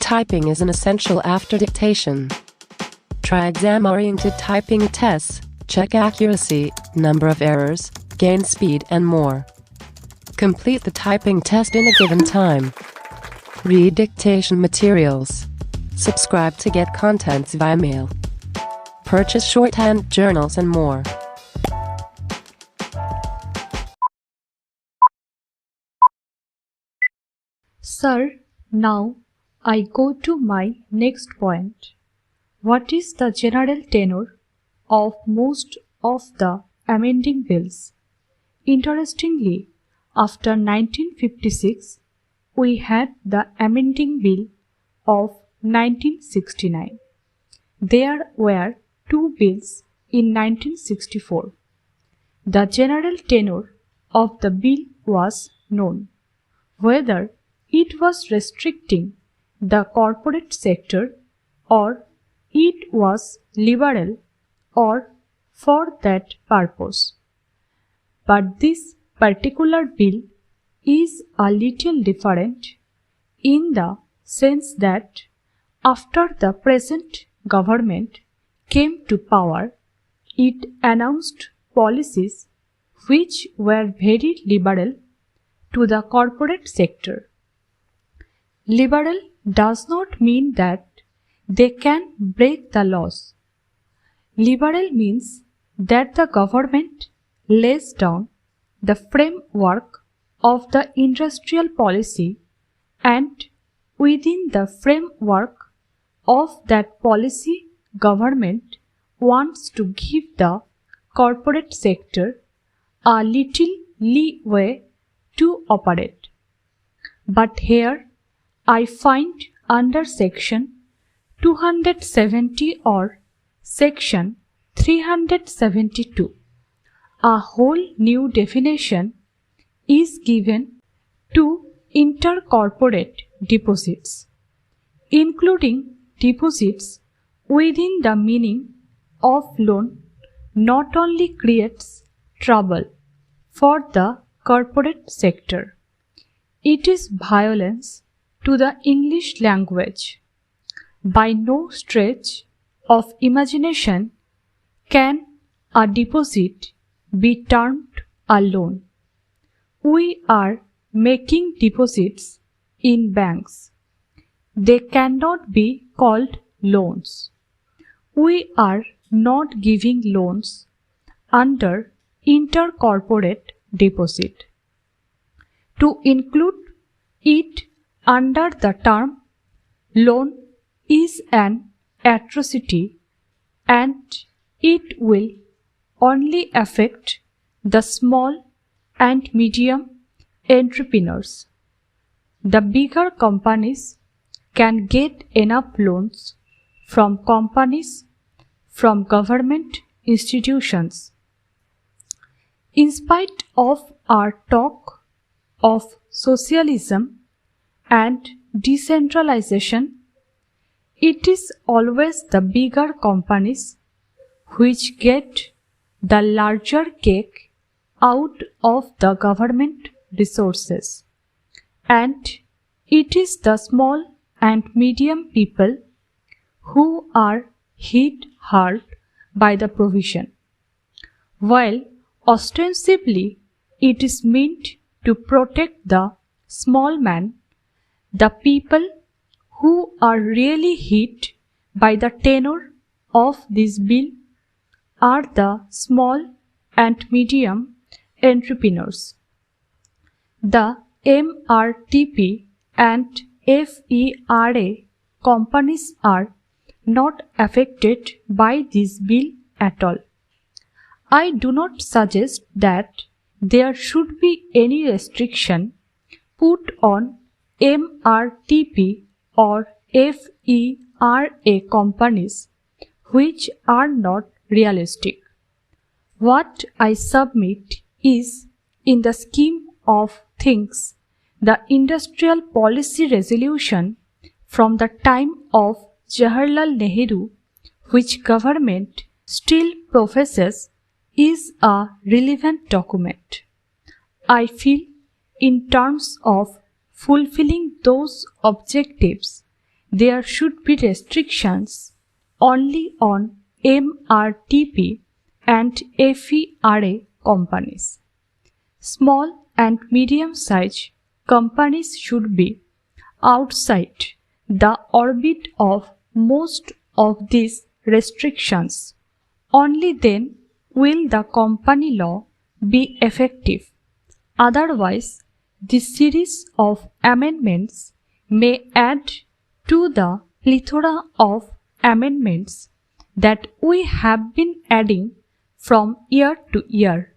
typing is an essential after dictation. Try exam-oriented typing tests, check accuracy, number of errors, gain speed, and more. Complete the typing test in a given time. Read dictation materials. Subscribe to get contents via mail. Purchase shorthand journals and more. Sir, now I go to my next point. What is the general tenor of most of the amending bills? Interestingly, after 1956, we had the amending bill of 1969. There were two bills in 1964. The general tenor of the bill was known. Whether it was restricting the corporate sector or it was liberal or for that purpose. But this particular bill is a little different in the sense that after the present government came to power, it announced policies which were very liberal to the corporate sector. Liberal does not mean that they can break the laws. Liberal means that the government lays down the framework of the industrial policy, and within the framework of that policy, government wants to give the corporate sector a little leeway to operate. But here I find under section 270 or section 372 a whole new definition is given to intercorporate deposits, including deposits within the meaning of loan. Not only creates trouble for the corporate sector, it is violence to the English language. By no stretch of imagination can a deposit be termed a loan. We are making deposits in banks. They cannot be called loans. We are not giving loans under intercorporate deposit. To include it under the term loan is an atrocity, and it will only affect the small and medium entrepreneurs. The bigger companies can get enough loans from companies, from government institutions. In spite of our talk of socialism and decentralization, it is always the bigger companies which get the larger cake out of the government resources, and it is the small and medium people who are hit hard by the provision. While ostensibly it is meant to protect the small man, the people who are really hit by the tenor of this bill are the small and medium entrepreneurs. The MRTP and FERA companies are not affected by this bill at all. I do not suggest that there should be any restriction put on MRTP or FERA companies which are not realistic. What I submit is, in the scheme of things, the industrial policy resolution from the time of Jawaharlal Nehru, which government still professes, is a relevant document. I feel in terms of fulfilling those objectives there should be restrictions only on MRTP and FERA companies. Small and medium-sized companies should be outside the orbit of most of these restrictions. Only then will the company law be effective. Otherwise, this series of amendments may add to the plethora of amendments that we have been adding from year to year.